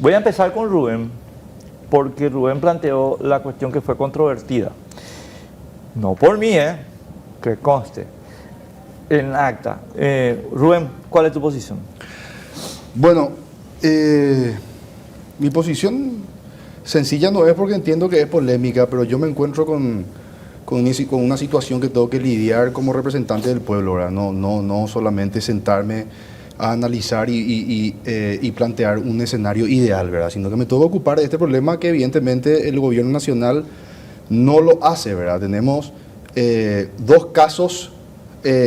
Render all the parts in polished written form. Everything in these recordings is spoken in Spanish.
Voy a empezar con Rubén, porque Rubén planteó la cuestión que fue controvertida. No por mí, que conste en acta. Rubén, ¿cuál es tu posición? Bueno, mi posición sencilla no es porque entiendo que es polémica, pero yo me encuentro con una situación que tengo que lidiar como representante del pueblo, ¿verdad? No solamente sentarme a analizar y plantear un escenario ideal, ¿verdad? Sino que me tengo que ocupar de este problema que evidentemente el gobierno nacional no lo hace, ¿verdad? Tenemos dos casos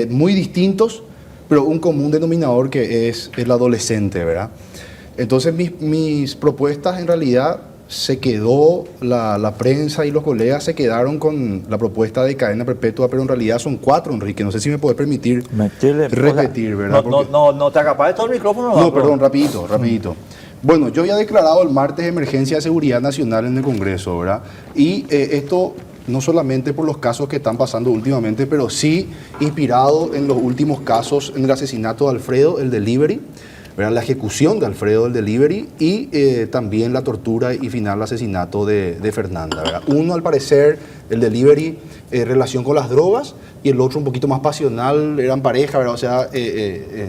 muy distintos, pero un común denominador que es el adolescente, ¿verdad? Entonces mis propuestas en realidad se quedó, la prensa y los colegas se quedaron con la propuesta de cadena perpetua, pero en realidad son 4, Enrique. No sé si me puedes permitir repetir, ¿verdad? No te acapares todo el micrófono. No, perdón, rapidito. Bueno, yo ya he declarado el martes emergencia de seguridad nacional en el Congreso, ¿verdad? Y esto no solamente por los casos que están pasando últimamente, pero sí inspirado en los últimos casos, en el asesinato de Alfredo, el delivery, ¿verdad? La ejecución de Alfredo, el delivery, y también la tortura y final asesinato de Fernanda, ¿verdad? Uno, al parecer, el delivery, relación con las drogas, y el otro un poquito más pasional, eran pareja, ¿verdad? O sea,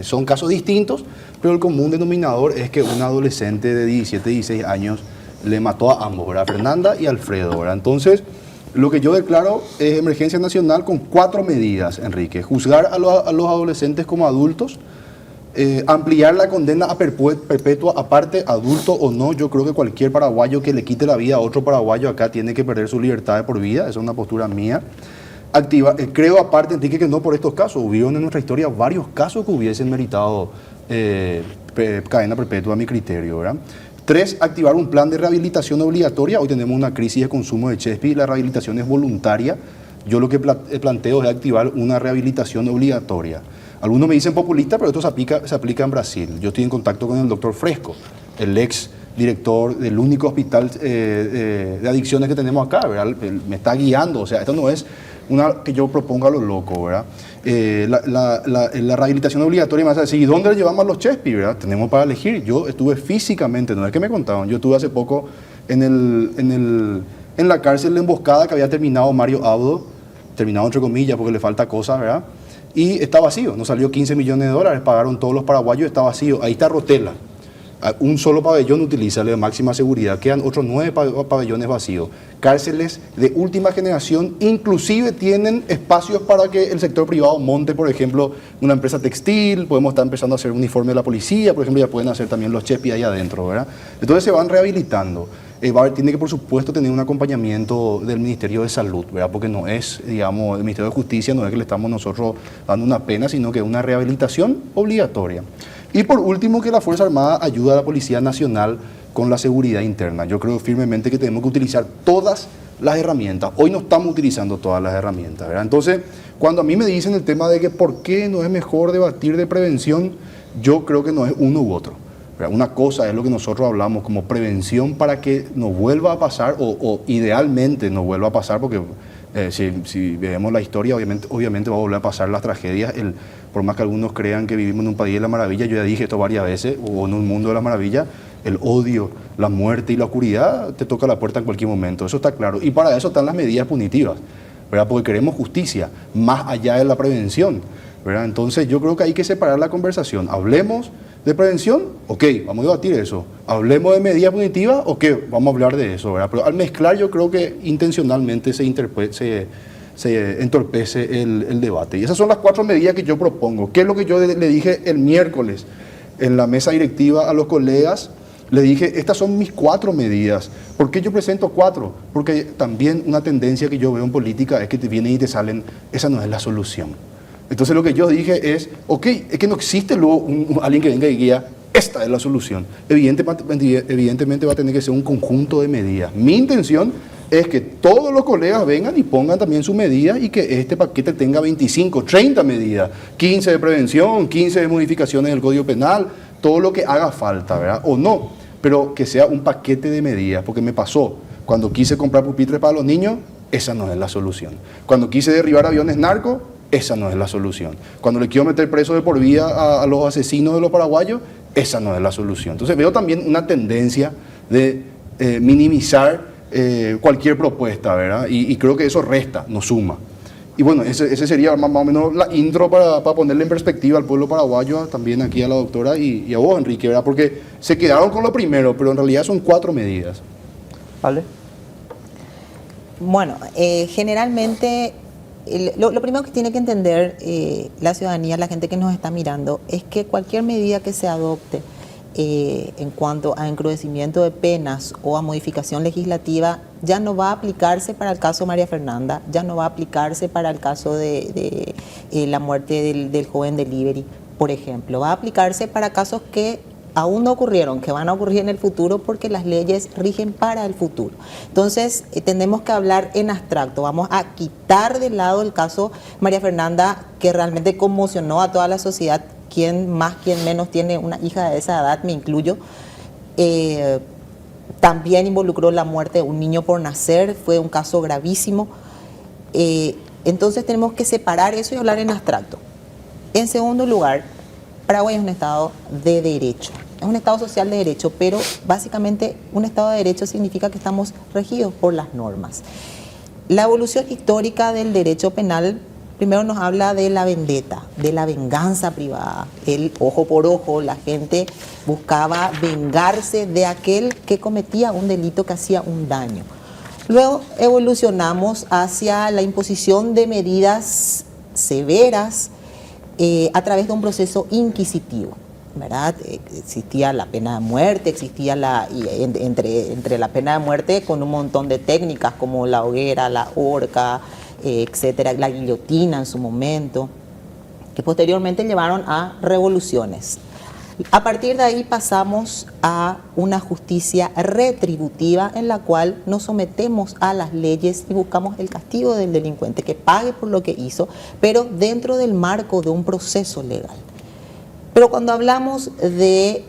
son casos distintos, pero el común denominador es que un adolescente de 17, 16 años le mató a ambos, ¿verdad? Fernanda y Alfredo, ¿verdad? Entonces, lo que yo declaro es emergencia nacional con 4 medidas, Enrique. Juzgar a los adolescentes como adultos, ampliar la condena a perpetua, aparte, adulto o no. Yo creo que cualquier paraguayo que le quite la vida a otro paraguayo acá tiene que perder su libertad de por vida. Esa es una postura mía. Creo aparte, Enrique, que no por estos casos. Hubieron en nuestra historia varios casos que hubiesen meritado cadena perpetua a mi criterio, ¿verdad? 3, activar un plan de rehabilitación obligatoria. Hoy tenemos una crisis de consumo de Chespi y la rehabilitación es voluntaria. Yo lo que planteo es activar una rehabilitación obligatoria. Algunos me dicen populista, pero esto se aplica en Brasil. Yo estoy en contacto con el doctor Fresco, el ex director del único hospital de adicciones que tenemos acá, ¿verdad? Él me está guiando, o sea, esto no es una que yo proponga a lo loco, ¿verdad? La rehabilitación obligatoria me vas a decir, ¿y dónde le llevamos a los Chespi, verdad? Tenemos para elegir. Yo estuve físicamente, no es que me contaban, yo estuve hace poco en la cárcel de emboscada que había terminado Mario Abdo, terminado entre comillas porque le falta cosas, ¿verdad? Y está vacío, nos salió 15 millones de dólares, pagaron todos los paraguayos, está vacío. Ahí está Rotela, un solo pabellón utiliza de máxima seguridad, quedan otros 9 pabellones vacíos. Cárceles de última generación, inclusive tienen espacios para que el sector privado monte, por ejemplo, una empresa textil, podemos estar empezando a hacer uniforme de la policía, por ejemplo, ya pueden hacer también los Chespi ahí adentro, ¿verdad? Entonces se van rehabilitando. Tiene que, por supuesto, tener un acompañamiento del Ministerio de Salud, ¿verdad? Porque no es, digamos, el Ministerio de Justicia, no es que le estamos nosotros dando una pena, sino que es una rehabilitación obligatoria. Y por último, que la Fuerza Armada ayude a la Policía Nacional con la seguridad interna. Yo creo firmemente que tenemos que utilizar todas las herramientas. Hoy no estamos utilizando todas las herramientas, ¿verdad? Entonces, cuando a mí me dicen el tema de que por qué no es mejor debatir de prevención, yo creo que no es uno u otro. Una cosa es lo que nosotros hablamos como prevención para que no vuelva a pasar o idealmente no vuelva a pasar, porque si vemos la historia obviamente va a volver a pasar las tragedias. Por más que algunos crean que vivimos en un país de la maravilla, yo ya dije esto varias veces, o en un mundo de la maravilla, el odio, la muerte y la oscuridad te toca la puerta en cualquier momento, eso está claro. Y para eso están las medidas punitivas, ¿verdad? Porque queremos justicia, más allá de la prevención, ¿verdad? Entonces yo creo que hay que separar la conversación. Hablemos de prevención, ok, vamos a debatir eso. Hablemos de medidas punitivas, ok, vamos a hablar de eso, ¿verdad? Pero al mezclar yo creo que intencionalmente se entorpece el debate. Y esas son las 4 medidas que yo propongo. ¿Qué es lo que yo le dije el miércoles en la mesa directiva a los colegas? Le dije, estas son mis 4 medidas. ¿Por qué yo presento 4? Porque también una tendencia que yo veo en política es que te vienen y te salen, esa no es la solución. Entonces lo que yo dije es, ok, es que no existe luego alguien que venga y guía, esta es la solución. Evidentemente va a tener que ser un conjunto de medidas. Mi intención es que todos los colegas vengan y pongan también sus medidas y que este paquete tenga 25, 30 medidas, 15 de prevención, 15 de modificaciones del Código Penal, todo lo que haga falta, ¿verdad? O no, pero que sea un paquete de medidas, porque me pasó, cuando quise comprar pupitres para los niños, esa no es la solución. Cuando quise derribar aviones narcos, esa no es la solución. Cuando le quiero meter preso de por vida a los asesinos de los paraguayos, esa no es la solución. Entonces veo también una tendencia de minimizar cualquier propuesta, ¿verdad? Y creo que eso resta, no suma. Y bueno, ese sería más o menos la intro para ponerle en perspectiva al pueblo paraguayo, también aquí a la doctora y a vos, Enrique, ¿verdad? Porque se quedaron con lo primero, pero en realidad son 4 medidas. ¿Vale? Bueno, generalmente lo primero que tiene que entender la ciudadanía, la gente que nos está mirando, es que cualquier medida que se adopte en cuanto a encrudecimiento de penas o a modificación legislativa ya no va a aplicarse para el caso María Fernanda, ya no va a aplicarse para el caso de la muerte del joven delivery, por ejemplo. Va a aplicarse para casos que aún no ocurrieron, que van a ocurrir en el futuro porque las leyes rigen para el futuro. Entonces, tenemos que hablar en abstracto. Vamos a quitar de lado el caso María Fernanda, que realmente conmocionó a toda la sociedad. Quien más, quien menos tiene una hija de esa edad, me incluyo. También involucró la muerte de un niño por nacer, fue un caso gravísimo. Entonces tenemos que separar eso y hablar en abstracto. En segundo lugar, Paraguay es un Estado de derecho, es un Estado social de derecho, pero básicamente un Estado de derecho significa que estamos regidos por las normas. La evolución histórica del derecho penal primero nos habla de la vendetta, de la venganza privada, el ojo por ojo. La gente buscaba vengarse de aquel que cometía un delito, que hacía un daño. Luego evolucionamos hacia la imposición de medidas severas a través de un proceso inquisitivo, ¿verdad? Existía la pena de muerte, existía entre la pena de muerte con un montón de técnicas como la hoguera, la horca, etcétera, la guillotina en su momento, que posteriormente llevaron a revoluciones. A partir de ahí pasamos a una justicia retributiva en la cual nos sometemos a las leyes y buscamos el castigo del delincuente, que pague por lo que hizo, pero dentro del marco de un proceso legal. Pero cuando hablamos de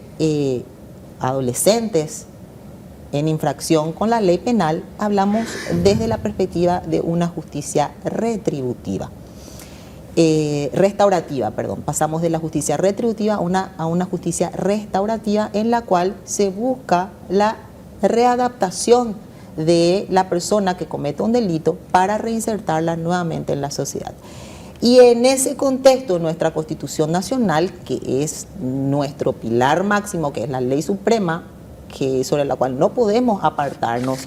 adolescentes en infracción con la ley penal, hablamos desde la perspectiva de una justicia retributiva. Restaurativa, perdón. Pasamos de la justicia retributiva a una justicia restaurativa en la cual se busca la readaptación de la persona que comete un delito para reinsertarla nuevamente en la sociedad. Y en ese contexto, nuestra Constitución Nacional, que es nuestro pilar máximo, que es la ley suprema, sobre la cual no podemos apartarnos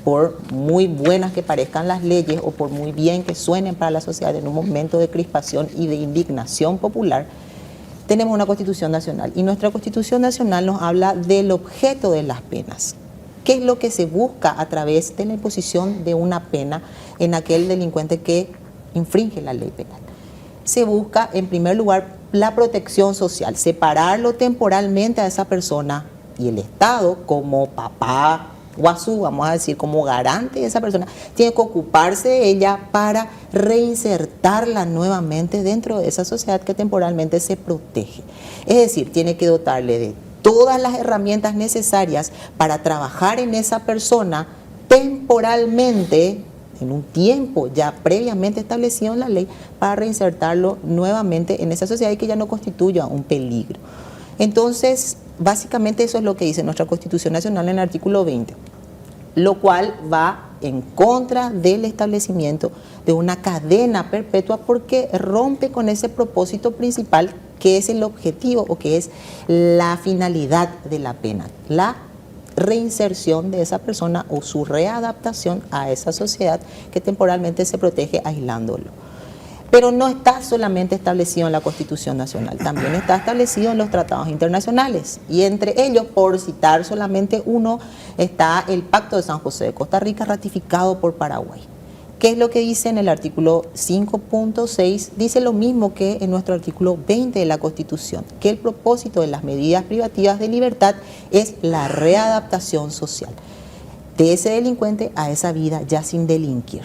por muy buenas que parezcan las leyes o por muy bien que suenen para la sociedad en un momento de crispación y de indignación popular, tenemos una Constitución Nacional. Y nuestra Constitución Nacional nos habla del objeto de las penas. ¿Qué es lo que se busca a través de la imposición de una pena en aquel delincuente que infringe la ley penal? Se busca, en primer lugar, la protección social, separarlo temporalmente a esa persona, y el Estado, como papá guazú, vamos a decir, como garante de esa persona, tiene que ocuparse de ella para reinsertarla nuevamente dentro de esa sociedad que temporalmente se protege. Es decir, tiene que dotarle de todas las herramientas necesarias para trabajar en esa persona temporalmente, en un tiempo ya previamente establecido en la ley, para reinsertarlo nuevamente en esa sociedad y que ya no constituya un peligro. Entonces, básicamente eso es lo que dice nuestra Constitución Nacional en el artículo 20, lo cual va en contra del establecimiento de una cadena perpetua porque rompe con ese propósito principal que es el objetivo o que es la finalidad de la pena, la reinserción de esa persona o su readaptación a esa sociedad que temporalmente se protege aislándolo. Pero no está solamente establecido en la Constitución Nacional, también está establecido en los tratados internacionales. Y entre ellos, por citar solamente uno, está el Pacto de San José de Costa Rica, ratificado por Paraguay. ¿Qué es lo que dice en el artículo 5.6? Dice lo mismo que en nuestro artículo 20 de la Constitución, que el propósito de las medidas privativas de libertad es la readaptación social de ese delincuente a esa vida ya sin delinquir.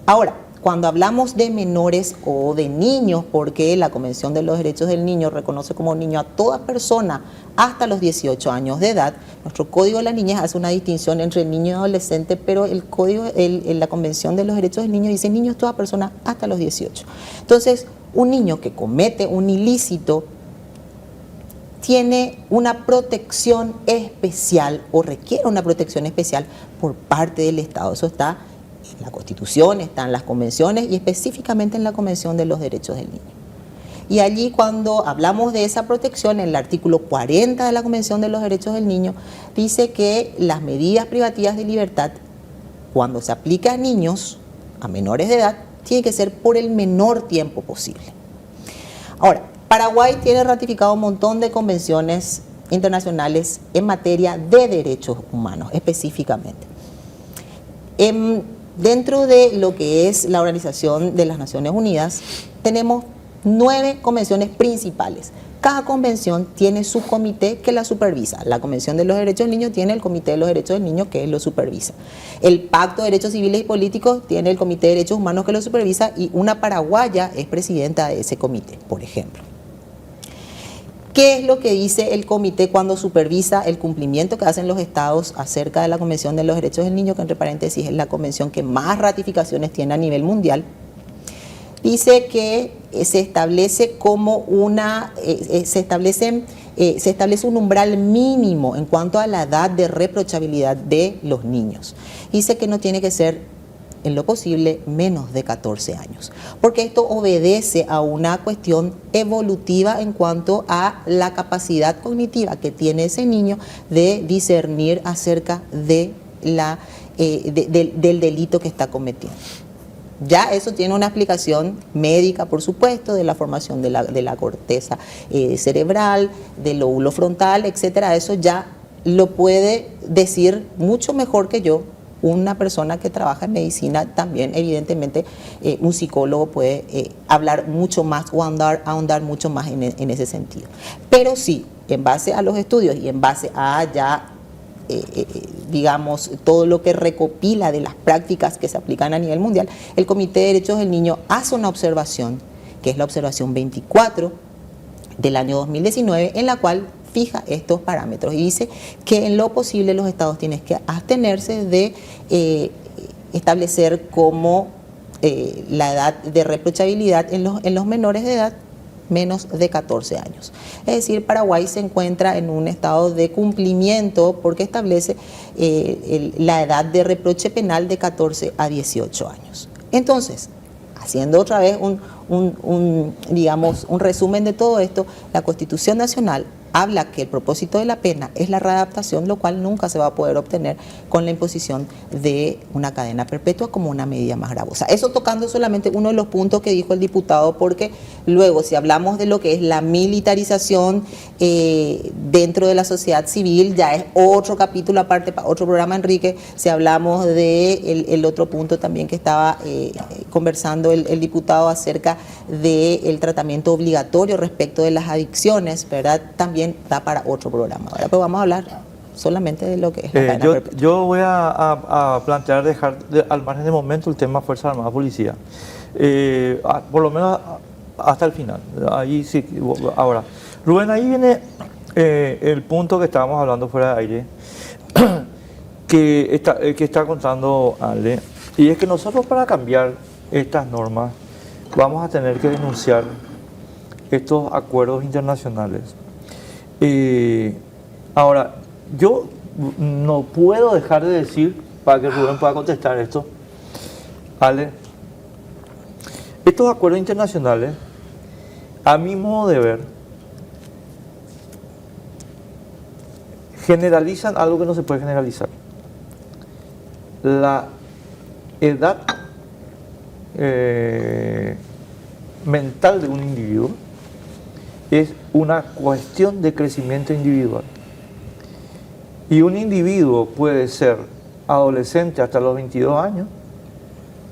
Ahora, cuando hablamos de menores o de niños, porque la Convención de los Derechos del Niño reconoce como niño a toda persona hasta los 18 años de edad, nuestro Código de la Niñez hace una distinción entre niño y adolescente, pero la Convención de los Derechos del Niño dice niño es toda persona hasta los 18. Entonces, un niño que comete un ilícito tiene una protección especial o requiere una protección especial por parte del Estado. Eso está en la Constitución, está en las convenciones y específicamente en la Convención de los Derechos del Niño. Y allí cuando hablamos de esa protección, en el artículo 40 de la Convención de los Derechos del Niño, dice que las medidas privativas de libertad, cuando se aplica a niños, a menores de edad, tiene que ser por el menor tiempo posible. Ahora, Paraguay tiene ratificado un montón de convenciones internacionales en materia de derechos humanos, específicamente. Dentro de lo que es la Organización de las Naciones Unidas, tenemos 9 convenciones principales. Cada convención tiene su comité que la supervisa. La Convención de los Derechos del Niño tiene el Comité de los Derechos del Niño que lo supervisa. El Pacto de Derechos Civiles y Políticos tiene el Comité de Derechos Humanos que lo supervisa y una paraguaya es presidenta de ese comité, por ejemplo. ¿Qué es lo que dice el comité cuando supervisa el cumplimiento que hacen los estados acerca de la Convención de los Derechos del Niño, que entre paréntesis es la convención que más ratificaciones tiene a nivel mundial? Dice que se establece un umbral mínimo en cuanto a la edad de reprochabilidad de los niños. Dice que no tiene que ser, en lo posible, menos de 14 años, porque esto obedece a una cuestión evolutiva en cuanto a la capacidad cognitiva que tiene ese niño de discernir acerca de del delito que está cometiendo. Ya eso tiene una explicación médica, por supuesto, de la formación de la corteza cerebral, del lóbulo frontal, etcétera. Eso ya lo puede decir mucho mejor que yo una persona que trabaja en medicina. También, evidentemente, un psicólogo puede hablar mucho más o ahondar mucho más en ese sentido. Pero sí, en base a los estudios y en base a ya digamos, todo lo que recopila de las prácticas que se aplican a nivel mundial, el Comité de Derechos del Niño hace una observación, que es la observación 24 del año 2019, en la cual fija estos parámetros y dice que en lo posible los estados tienen que abstenerse de establecer como la edad de reprochabilidad en los menores de edad menos de 14 años. Es decir, Paraguay se encuentra en un estado de cumplimiento porque establece la edad de reproche penal de 14 a 18 años. Entonces, haciendo otra vez digamos, un resumen de todo esto, la Constitución Nacional habla que el propósito de la pena es la readaptación, lo cual nunca se va a poder obtener con la imposición de una cadena perpetua como una medida más gravosa. Eso tocando solamente uno de los puntos que dijo el diputado, porque luego si hablamos de lo que es la militarización dentro de la sociedad civil, ya es otro capítulo aparte, para otro programa, Enrique. Si hablamos de el otro punto también que estaba conversando el diputado acerca del tratamiento obligatorio respecto de las adicciones, ¿verdad? También da para otro programa. Ahora pues vamos a hablar solamente de lo que es la cadena perpetua. Yo voy a plantear dejar al margen de momento el tema Fuerzas Armadas, Policía, por lo menos hasta el final. Ahí sí. Ahora, Rubén, ahí viene el punto que estábamos hablando fuera de aire, que está contando Ale, y es que nosotros, para cambiar estas normas, vamos a tener que denunciar estos acuerdos internacionales. Ahora, yo no puedo dejar de decir, para que Rubén pueda contestar esto, Ale, estos acuerdos internacionales, a mi modo de ver, generalizan algo que no se puede generalizar. La edad mental de un individuo es una cuestión de crecimiento individual. Y un individuo puede ser adolescente hasta los 22 años,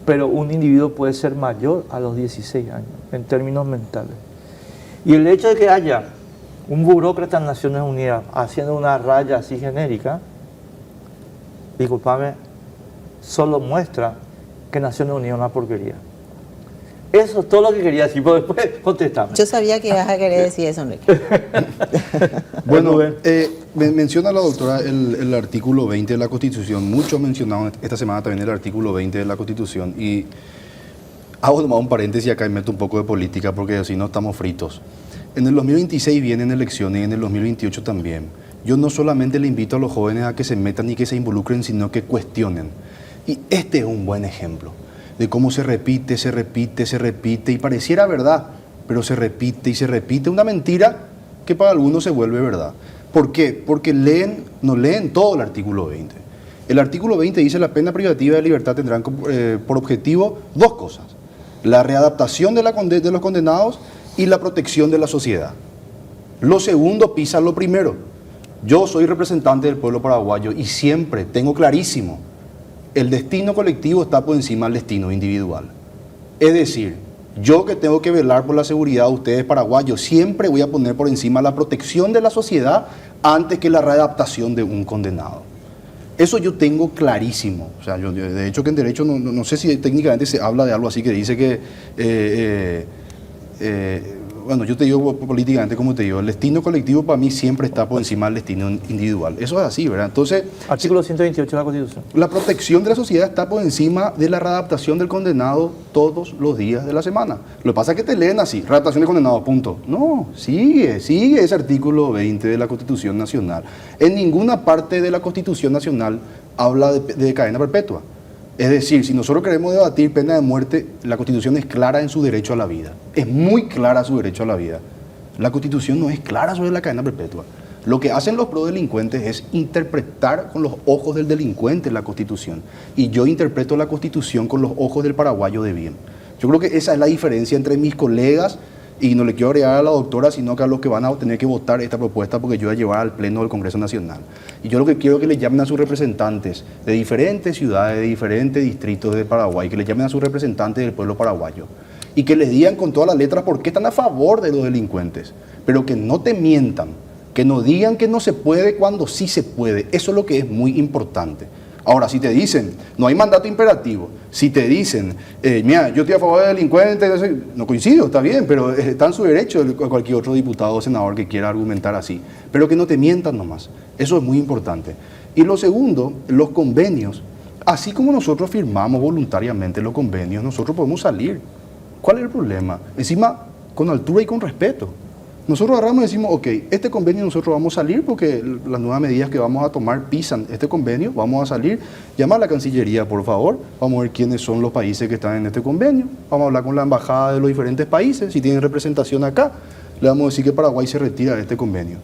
pero un individuo puede ser mayor a los 16 años, en términos mentales. Y el hecho de que haya un burócrata en Naciones Unidas haciendo una raya así genérica, discúlpame, solo muestra que Naciones Unidas es una porquería. Eso es todo lo que quería decir, pero después contestame. Yo sabía que ibas a querer decir eso, Enrique. Bueno, menciona la doctora el artículo 20 de la Constitución, mucho mencionado esta semana también el artículo 20 de la Constitución, y hago nomás un paréntesis acá y meto un poco de política porque si no estamos fritos. En el 2026 vienen elecciones y en el 2028 también. Yo no solamente le invito a los jóvenes a que se metan y que se involucren, sino que cuestionen. Y este es un buen ejemplo de cómo se repite y pareciera verdad, pero se repite y se repite una mentira que para algunos se vuelve verdad. ¿Por qué? Porque no leen todo el artículo 20. El artículo 20 dice: la pena privativa de libertad tendrán por objetivo dos cosas: la readaptación de los condenados y la protección de la sociedad. Lo segundo pisa lo primero. Yo soy representante del pueblo paraguayo y siempre tengo clarísimo: el destino colectivo está por encima del destino individual. Es decir, yo que tengo que velar por la seguridad de ustedes paraguayos, siempre voy a poner por encima la protección de la sociedad antes que la readaptación de un condenado. Eso yo tengo clarísimo. O sea, yo, de hecho que en derecho no sé si técnicamente se habla de algo así que dice que... bueno, yo te digo políticamente, como te digo, el destino colectivo para mí siempre está por encima del destino individual. Eso es así, ¿verdad? Entonces... Artículo 128 de la Constitución. La protección de la sociedad está por encima de la readaptación del condenado todos los días de la semana. Lo que pasa es que te leen así: readaptación de condenado, punto. No, sigue ese artículo 20 de la Constitución Nacional. En ninguna parte de la Constitución Nacional habla de cadena perpetua. Es decir, si nosotros queremos debatir pena de muerte, la Constitución es clara en su derecho a la vida. Es muy clara su derecho a la vida. La Constitución no es clara sobre la cadena perpetua. Lo que hacen los prodelincuentes es interpretar con los ojos del delincuente la Constitución. Y yo interpreto la Constitución con los ojos del paraguayo de bien. Yo creo que esa es la diferencia entre mis colegas, y no le quiero agregar a la doctora, sino que a los que van a tener que votar esta propuesta, porque yo voy a llevar al Pleno del Congreso Nacional. Y yo lo que quiero es que le llamen a sus representantes de diferentes ciudades, de diferentes distritos de Paraguay, que le llamen a sus representantes del pueblo paraguayo, y que les digan con todas las letras por qué están a favor de los delincuentes, pero que no te mientan, que no digan que no se puede cuando sí se puede. Eso es lo que es muy importante. Ahora, si te dicen, no hay mandato imperativo, si te dicen, mira, yo estoy a favor de delincuentes, no coincido, está bien, pero está en su derecho cualquier otro diputado o senador que quiera argumentar así. Pero que no te mientan nomás. Eso es muy importante. Y lo segundo, los convenios. Así como nosotros firmamos voluntariamente los convenios, nosotros podemos salir. ¿Cuál es el problema? Encima, con altura y con respeto. Nosotros agarramos y decimos: ok, este convenio nosotros vamos a salir porque las nuevas medidas que vamos a tomar pisan este convenio, vamos a salir. Llama a la Cancillería, por favor, vamos a ver quiénes son los países que están en este convenio, vamos a hablar con la embajada de los diferentes países, si tienen representación acá, le vamos a decir que Paraguay se retira de este convenio.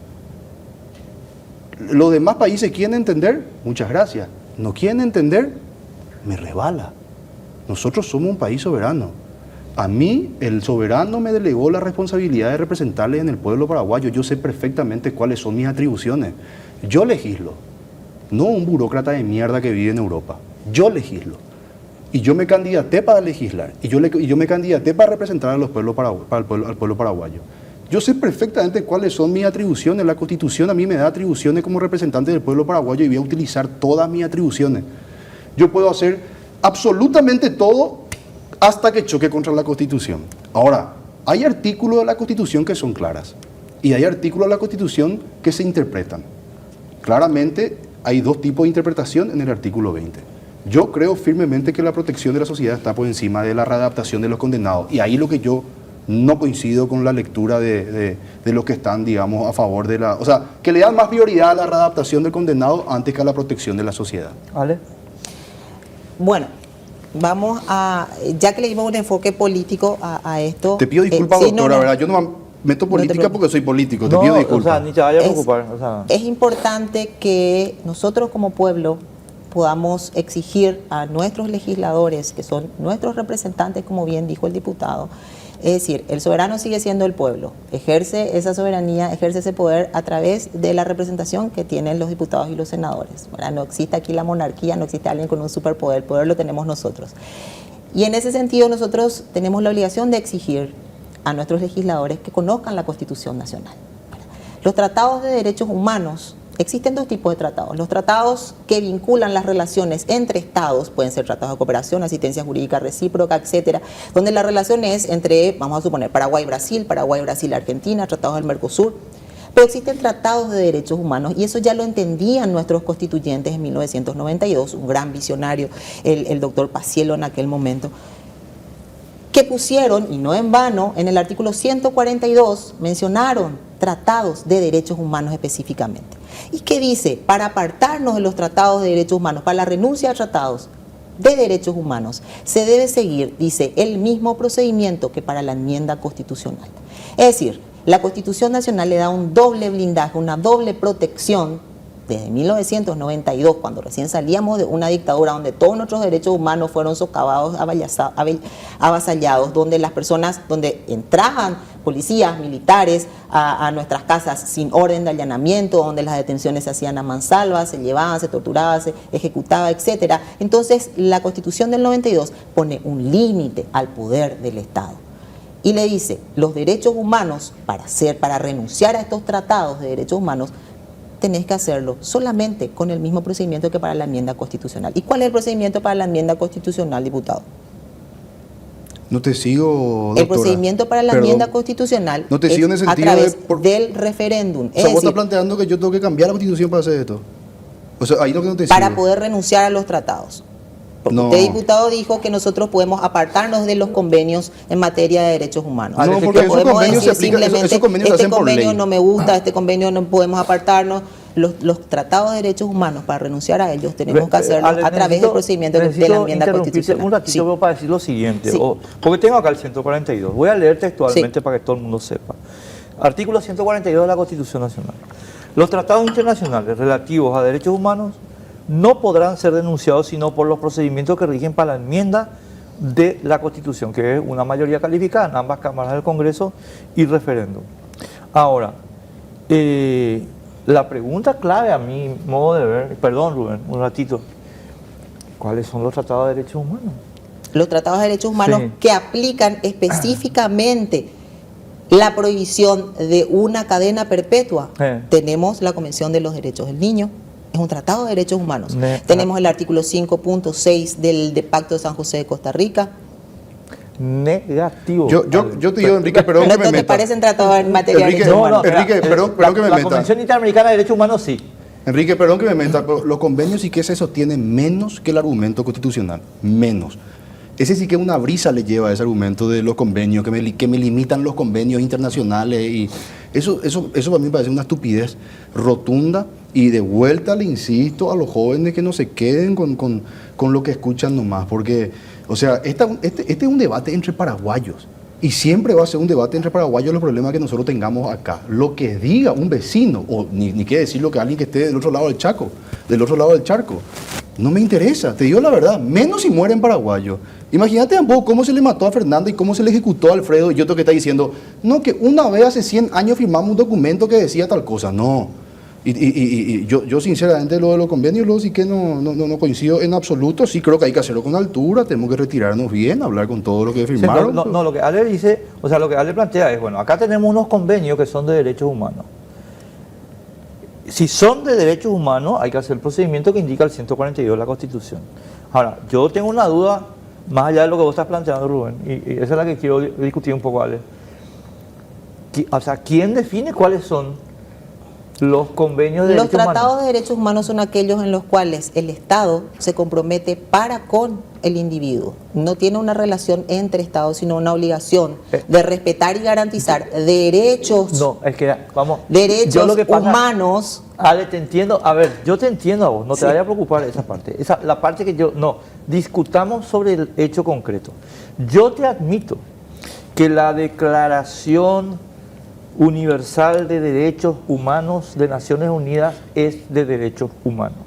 ¿Los demás países quieren entender? Muchas gracias. ¿No quieren entender? Me rebala. Nosotros somos un país soberano. A mí, el soberano me delegó la responsabilidad de representarles en el pueblo paraguayo. Yo sé perfectamente cuáles son mis atribuciones. Yo legislo, no un burócrata de mierda que vive en Europa. Yo legislo. Y yo me candidaté para legislar. Y yo me candidaté para representar a los pueblos al pueblo paraguayo. Yo sé perfectamente cuáles son mis atribuciones. La Constitución a mí me da atribuciones como representante del pueblo paraguayo y voy a utilizar todas mis atribuciones. Yo puedo hacer absolutamente todo hasta que choque contra la Constitución. Ahora, hay artículos de la Constitución que son claras y hay artículos de la Constitución que se interpretan. Claramente hay dos tipos de interpretación en el artículo 20. Yo creo firmemente que la protección de la sociedad está por encima de la readaptación de los condenados, y ahí lo que yo no coincido con la lectura de los que están, digamos, a favor de la... O sea, que le dan más prioridad a la readaptación del condenado antes que a la protección de la sociedad. ¿Vale? Bueno, vamos a, ya que le dimos un enfoque político a esto... Te pido disculpas, sí, doctora, no, ¿verdad? Yo no me meto política porque soy político, te No, pido o disculpas. sea, ni te vayas a preocupar. O sea, Es importante que nosotros como pueblo podamos exigir a nuestros legisladores, que son nuestros representantes, como bien dijo el diputado. Es decir, el soberano sigue siendo el pueblo, ejerce esa soberanía, ejerce ese poder a través de la representación que tienen los diputados y los senadores, ¿verdad? No existe aquí la monarquía, no existe alguien con un superpoder, el poder lo tenemos nosotros. Y en ese sentido nosotros tenemos la obligación de exigir a nuestros legisladores que conozcan la Constitución Nacional. Los tratados de derechos humanos, existen dos tipos de tratados. Los tratados que vinculan las relaciones entre estados, pueden ser tratados de cooperación, asistencia jurídica recíproca, etcétera, donde la relación es entre, vamos a suponer, Paraguay-Brasil, Paraguay-Brasil-Argentina, tratados del Mercosur. Pero existen tratados de derechos humanos y eso ya lo entendían nuestros constituyentes en 1992, un gran visionario, el doctor Paciello en aquel momento. que pusieron, y no en vano, en el artículo 142 mencionaron tratados de derechos humanos específicamente. ¿Y qué dice? Para apartarnos de los tratados de derechos humanos, para la renuncia a tratados de derechos humanos, se debe seguir, dice, el mismo procedimiento que para la enmienda constitucional. Es decir, la Constitución Nacional le da un doble blindaje, una doble protección desde 1992, cuando recién salíamos de una dictadura donde todos nuestros derechos humanos fueron socavados, avasallados, donde las personas, donde entraban policías, militares a nuestras casas sin orden de allanamiento, donde las detenciones se hacían a mansalva, se llevaban, se torturaban, se ejecutaba, etcétera. Entonces, la Constitución del 92 pone un límite al poder del Estado. Y le dice, los derechos humanos, para renunciar a estos tratados de derechos humanos, tenés que hacerlo solamente con el mismo procedimiento que para la enmienda constitucional. ¿Y cuál es el procedimiento para la enmienda constitucional, diputado? No te sigo, doctora. El procedimiento para la enmienda constitucional no te sigo en el es sentido a través de del referéndum. O sea, vos estás planteando que yo tengo que cambiar la Constitución para hacer esto. O sea, ahí lo que no te para sigo. poder renunciar a los tratados. Porque No. usted, diputado, dijo que nosotros podemos apartarnos de los convenios en materia de derechos humanos. No, Que porque esos podemos convenios se decir aplican, esos convenios se este hacen por convenio ley. no me gusta, este convenio no podemos apartarnos. Los tratados de derechos humanos, para renunciar a ellos, tenemos que hacerlo Ale, a través del procedimiento de la enmienda constitucional. Un ratito Sí. para decir lo siguiente, Sí. porque tengo acá el 142. Voy a leer textualmente para que todo el mundo sepa. Artículo 142 de la Constitución Nacional. Los tratados internacionales relativos a derechos humanos no podrán ser denunciados sino por los procedimientos que rigen para la enmienda de la Constitución, que es una mayoría calificada en ambas cámaras del Congreso y referéndum. Ahora, la pregunta clave a mi modo de ver, perdón Rubén, un ratito, ¿cuáles son los tratados de derechos humanos? Los tratados de derechos humanos Sí. que aplican específicamente la prohibición de una cadena perpetua. Tenemos la Convención de los Derechos del Niño, es un tratado de derechos humanos. Tenemos el artículo 5.6 del Pacto de San José de Costa Rica. Negativo. Yo te digo, Enrique, perdón que me ¿No te meta. parecen tratados en materia Enrique, de derechos humanos? Enrique, perdón que me La meta. Convención Interamericana de Derechos Humanos sí. Enrique, perdón que me meta, pero los convenios sí que se sostienen menos que el argumento constitucional. Menos. Ese sí que una brisa le lleva a ese argumento de los convenios, que me limitan los convenios internacionales. Y eso para mí me parece una estupidez rotunda. Y de vuelta le insisto a los jóvenes que no se queden con lo que escuchan nomás. Porque, o sea, este es un debate entre paraguayos. Y siempre va a ser un debate entre paraguayos los problemas que nosotros tengamos acá. Lo que diga un vecino, o ni qué decir lo que alguien que esté del otro lado del Chaco, del otro lado del charco, no me interesa, te digo la verdad, menos si mueren paraguayos. Imagínate tampoco cómo se le mató a Fernando y cómo se le ejecutó a Alfredo, y yo tengo que estar diciendo, no, que una vez hace 100 años firmamos un documento que decía tal cosa, no. Y yo sinceramente lo de los convenios, luego sí que no coincido en absoluto, sí creo que hay que hacerlo con altura, tenemos que retirarnos bien, hablar con todo lo que firmaron. Sí, no, lo que Ale dice, o sea, lo que Ale plantea es, bueno, acá tenemos unos convenios que son de derechos humanos. Si son de derechos humanos, hay que hacer el procedimiento que indica el 142 de la Constitución. Ahora, yo tengo una duda, más allá de lo que vos estás planteando, Rubén, y esa es la que quiero discutir un poco, Ale. O sea, ¿quién define cuáles son los convenios de Los derechos humanos? tratados de derechos humanos son aquellos en los cuales el Estado se compromete para con el individuo. No tiene una relación entre Estados, sino una obligación de respetar y garantizar derechos, No, es que, vamos, derechos yo lo que pasa, humanos. Ale, te entiendo, a ver, yo te entiendo a vos, no te Sí. vayas a preocupar de esa parte. La parte que discutamos sobre el hecho concreto. Yo te admito que la Declaración Universal de Derechos Humanos de Naciones Unidas es de derechos humanos.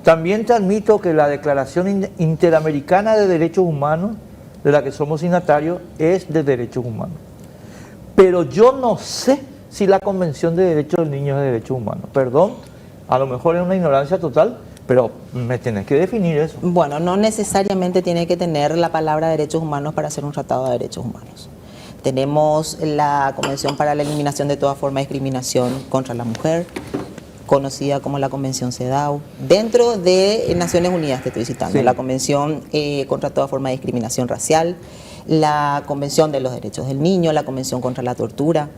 También te admito que la Declaración Interamericana de Derechos Humanos, de la que somos signatarios, es de derechos humanos. Pero yo no sé si la Convención de Derechos del Niño es de derechos humanos. Perdón, a lo mejor es una ignorancia total, pero me tenés que definir eso. Bueno, no necesariamente tiene que tener la palabra derechos humanos para hacer un tratado de derechos humanos. Tenemos la Convención para la Eliminación de toda forma de discriminación contra la mujer, conocida como la Convención CEDAW. Dentro de Naciones Unidas te estoy citando, Sí. la Convención contra toda forma de discriminación racial, la Convención de los Derechos del Niño, la Convención contra la Tortura.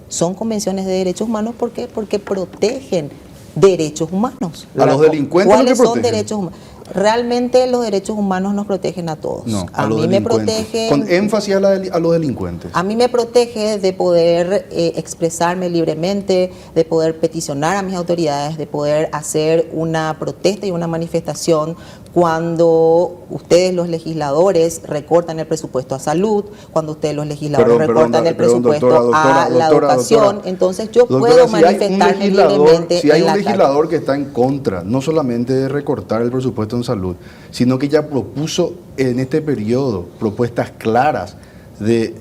Son convenciones de derechos humanos, ¿por qué? Porque protegen derechos humanos. A los delincuentes ¿Cuáles no te son protegen. derechos humanos? Realmente los derechos humanos nos protegen a todos. No, a los mí me delincuentes. protege, Con énfasis a los delincuentes. a mí me protege de poder expresarme libremente, de poder peticionar a mis autoridades, de poder hacer una protesta y una manifestación cuando ustedes los legisladores recortan el presupuesto a salud, cuando ustedes los legisladores recortan el presupuesto a la educación, entonces yo puedo manifestarme libremente si hay en la un calle. legislador que está en contra, no solamente de recortar el presupuesto en salud, sino que ya propuso en este periodo propuestas claras de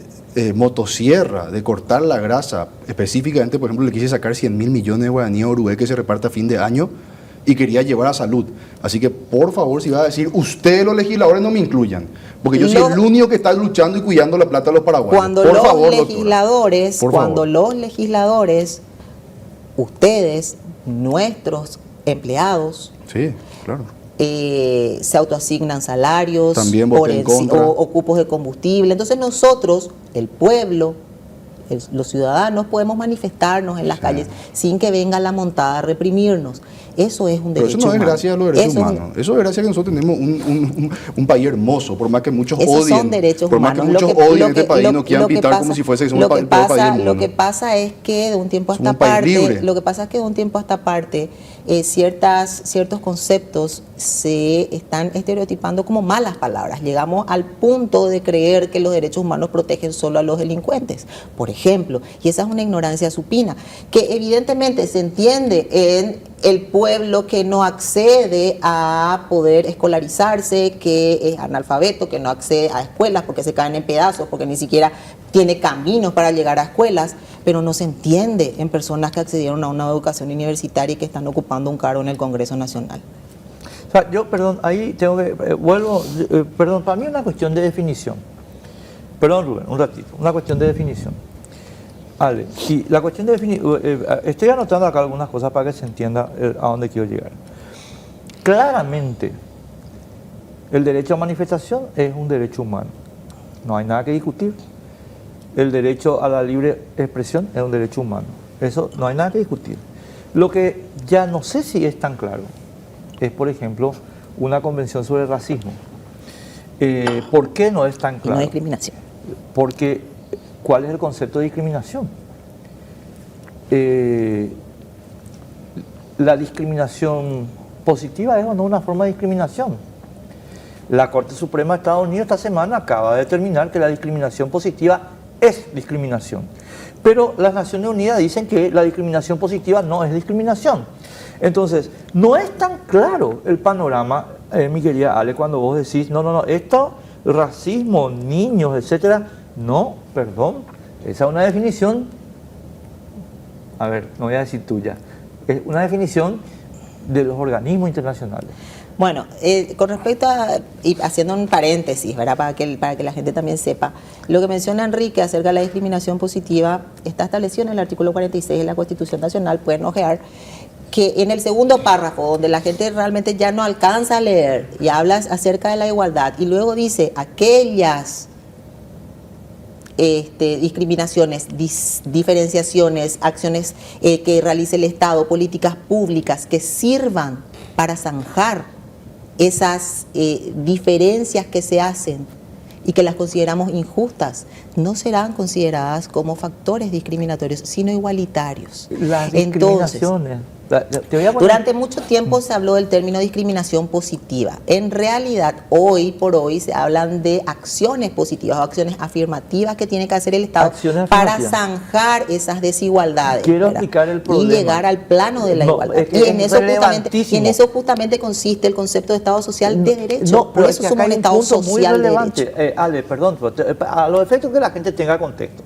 motosierra, de cortar la grasa, específicamente, por ejemplo, le quise sacar 100.000 millones de guaraníes a Uruguay que se reparte a fin de año, y quería llevar a salud. Así que, por favor, si va a decir, ustedes los legisladores no me incluyan, porque yo soy el único que está luchando y cuidando la plata de los paraguayos. Cuando por los favor, legisladores, doctora, por favor. los legisladores, ustedes, nuestros empleados, Sí, claro. se autoasignan salarios, También voté en contra. o cupos de combustible. Entonces nosotros, el pueblo, los ciudadanos, podemos manifestarnos en las calles sin que venga la montada a reprimirnos. Eso es un Pero derecho eso no es humano. gracias a los derechos Eso es humanos. Eso es gracias a que nosotros tenemos un país hermoso, por más que muchos Esos odien. son derechos por más que humanos. muchos odien este país, no quieran pintar como si fuese que somos el peor país del mundo. Lo que pasa es que de un tiempo a Somos esta un país libre. parte, lo que pasa es que de un tiempo a esta parte, ciertos conceptos se están estereotipando como malas palabras. Llegamos al punto de creer que los derechos humanos protegen solo a los delincuentes, por ejemplo, y esa es una ignorancia supina, que evidentemente se entiende en el pueblo que no accede a poder escolarizarse, que es analfabeto, que no accede a escuelas porque se caen en pedazos, porque ni siquiera tiene caminos para llegar a escuelas, pero no se entiende en personas que accedieron a una educación universitaria y que están ocupando un cargo en el Congreso Nacional. O sea, yo, perdón, ahí tengo que, perdón, para mí es una cuestión de definición. Perdón, Rubén, un ratito, una cuestión de definición. Ale, sí, la cuestión de definición, estoy anotando acá algunas cosas para que se entienda a dónde quiero llegar. Claramente, el derecho a manifestación es un derecho humano, no hay nada que discutir. El derecho a la libre expresión es un derecho humano, eso no hay nada que discutir. Lo que ya no sé si es tan claro es, por ejemplo, una convención sobre el racismo. ¿Por qué no es tan claro? Y no discriminación. Porque, ¿cuál es el concepto de discriminación? ¿La discriminación positiva es o no una forma de discriminación? La Corte Suprema de Estados Unidos esta semana acaba de determinar que la discriminación positiva es discriminación. Pero las Naciones Unidas dicen que la discriminación positiva no es discriminación. Entonces, no es tan claro el panorama, mi querida Ale, cuando vos decís, no, esto, racismo, niños, etcétera, no, perdón, esa es una definición, a ver, no voy a decir tuya, es una definición de los organismos internacionales. Bueno, con respecto a, y haciendo un paréntesis, ¿verdad? Para que la gente también sepa, lo que menciona Enrique acerca de la discriminación positiva está establecido en el artículo 46 de la Constitución Nacional, pueden ojear, que en el segundo párrafo, donde la gente realmente ya no alcanza a leer y habla acerca de la igualdad, y luego dice aquellas discriminaciones, diferenciaciones, acciones que realice el Estado, políticas públicas que sirvan para zanjar esas diferencias que se hacen y que las consideramos injustas, no serán consideradas como factores discriminatorios, sino igualitarios. Las discriminaciones. Durante mucho tiempo se habló del término discriminación positiva. En realidad, hoy por hoy se hablan de acciones positivas o acciones afirmativas que tiene que hacer el Estado para zanjar esas desigualdades. Quiero explicar el problema. Y llegar al plano de la igualdad. Es que y en eso justamente consiste el concepto de Estado social de derecho. Por eso somos un Estado social de derecho. Ale, perdón, a los efectos que la gente tenga contexto.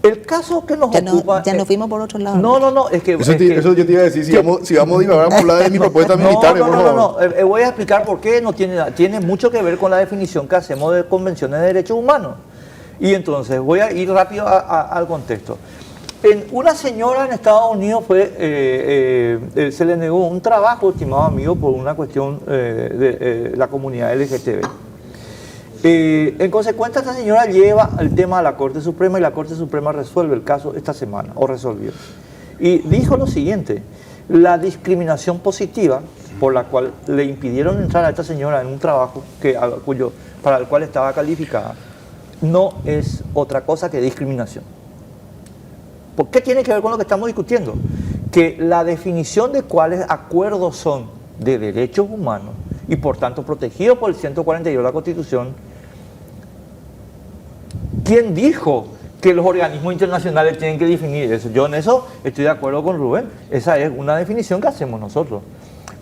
El caso que nos ocupa... Ya nos fuimos por otro lado. No, es que... Eso yo te iba a decir, si vamos a divagar, vamos a hablar de mi propuesta militar. No, voy a explicar por qué no tiene mucho que ver con la definición que hacemos de convenciones de derechos humanos. Y entonces voy a ir rápido al contexto. Una señora en Estados Unidos se le negó un trabajo, estimado amigo, por una cuestión de la comunidad LGTB. En consecuencia, esta señora lleva el tema a la Corte Suprema y la Corte Suprema resuelve el caso esta semana, o resolvió. Y dijo lo siguiente: la discriminación positiva por la cual le impidieron entrar a esta señora en un trabajo para el cual estaba calificada, no es otra cosa que discriminación. ¿Por qué tiene que ver con lo que estamos discutiendo? Que la definición de cuáles acuerdos son de derechos humanos y por tanto protegidos por el 142 de la Constitución, ¿quién dijo que los organismos internacionales tienen que definir eso? Yo en eso estoy de acuerdo con Rubén, esa es una definición que hacemos nosotros.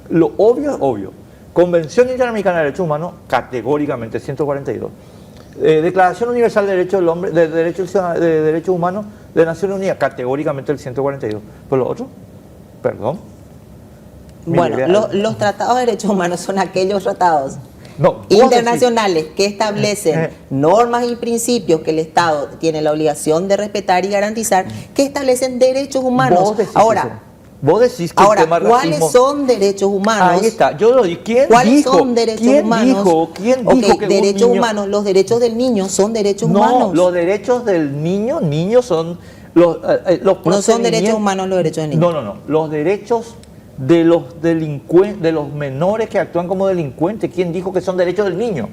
Lo obvio es obvio. Convención Interamericana de Derechos Humanos, categóricamente 142. Declaración Universal de Derechos del Hombre, de Derechos Humanos de Naciones Unidas, categóricamente el 142. Pero lo otro, perdón. Bueno, los tratados de derechos humanos son aquellos tratados No, internacionales que establecen normas y principios que el Estado tiene la obligación de respetar y garantizar, que establecen derechos humanos. Vos decís que el tema ¿cuáles racismo, son derechos humanos? Ahí está, yo lo digo. ¿Quién ¿Cuáles dijo? son derechos ¿Quién humanos? ¿Quién Ok, dijo que derechos un niño... humanos, los derechos del niño son derechos No, humanos. los derechos del niño son los No son derechos humanos los derechos del niño. No. Los derechos de los delincuentes, de los menores que actúan como delincuentes. ¿Quién dijo que son derechos del niño?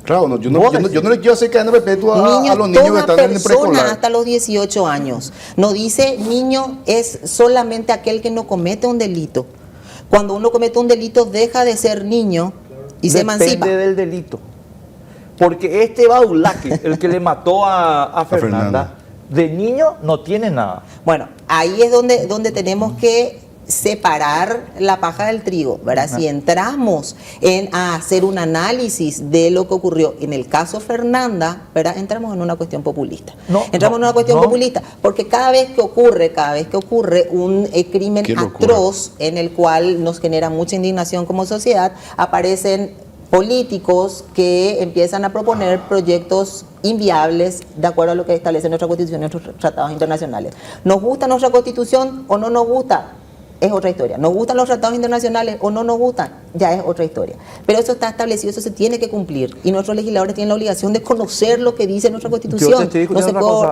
Claro, yo no le quiero hacer cadena perpetua a los niños que están en el preescolar. Hasta los 18 años. No dice niño es solamente aquel que no comete un delito. Cuando uno comete un delito deja de ser niño y se emancipa. Depende del delito. Porque este Baulaki, el que le mató a Fernanda, de niño no tiene nada. Bueno, ahí es donde tenemos que separar la paja del trigo, ¿verdad? Si entramos a hacer un análisis de lo que ocurrió en el caso Fernanda, ¿verdad? Entramos en una cuestión populista. Entramos en una cuestión populista, porque cada vez que ocurre un crimen atroz en el cual nos genera mucha indignación como sociedad, aparecen políticos que empiezan a proponer proyectos inviables de acuerdo a lo que establece nuestra Constitución y nuestros tratados internacionales. ¿Nos gusta nuestra Constitución o no nos gusta? Es otra historia. ¿Nos gustan los tratados internacionales o no nos gustan? Ya es otra historia. Pero eso está establecido, eso se tiene que cumplir. Y nuestros legisladores tienen la obligación de conocer lo que dice nuestra Constitución.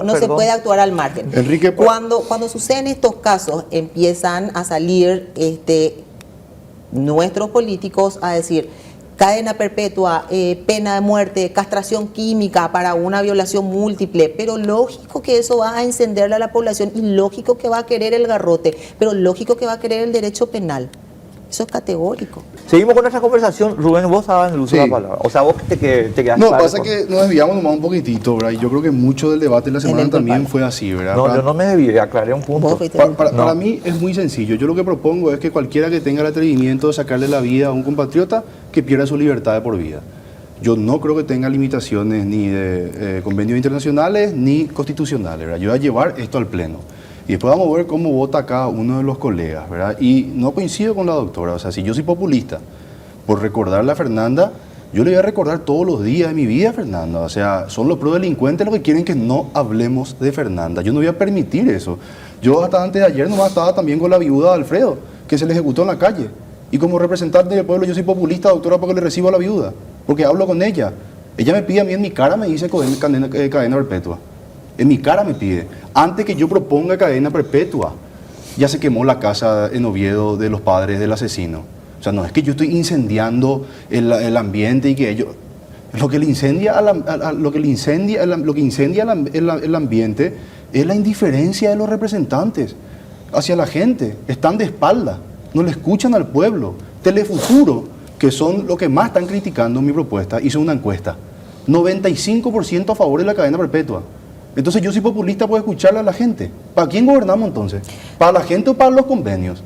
No se puede actuar al margen. Enrique, cuando suceden estos casos, empiezan a salir nuestros políticos a decir cadena perpetua, pena de muerte, castración química para una violación múltiple, pero lógico que eso va a encenderle a la población y lógico que va a querer el garrote, pero lógico que va a querer el derecho penal. Eso es categórico. Seguimos con nuestra conversación. Rubén, vos estabas en el uso de la palabra. O sea, vos te quedaste. No, pasa que nos desviamos nomás un poquitito, ¿verdad? Y yo creo que mucho del debate de la semana también fue así, ¿verdad? No, yo no me desvié, aclaré un punto. Para mí es muy sencillo. Yo lo que propongo es que cualquiera que tenga el atrevimiento de sacarle la vida a un compatriota, que pierda su libertad de por vida. Yo no creo que tenga limitaciones ni de convenios internacionales ni constitucionales, ¿verdad? Yo voy a llevar esto al Pleno. Y después vamos a ver cómo vota cada uno de los colegas, ¿verdad? Y no coincido con la doctora. O sea, si yo soy populista por recordarle a Fernanda, yo le voy a recordar todos los días de mi vida a Fernanda. O sea, son los prodelincuentes los que quieren que no hablemos de Fernanda. Yo no voy a permitir eso. Yo hasta antes de ayer nomás estaba también con la viuda de Alfredo, que se le ejecutó en la calle. Y como representante del pueblo yo soy populista, doctora, porque le recibo a la viuda. Porque hablo con ella. Ella me pide a mí en mi cara, me dice cadena perpetua. En mi cara me pide. Antes que yo proponga cadena perpetua, ya se quemó la casa en Oviedo de los padres del asesino. O sea, no es que yo estoy incendiando el ambiente y que ellos... Lo que incendia el ambiente es la indiferencia de los representantes hacia la gente. Están de espalda, no le escuchan al pueblo. Telefuturo, que son los que más están criticando mi propuesta, hizo una encuesta. 95% a favor de la cadena perpetua. Entonces yo soy populista por escucharle a la gente. ¿Para quién gobernamos entonces? ¿Para la gente o para los convenios?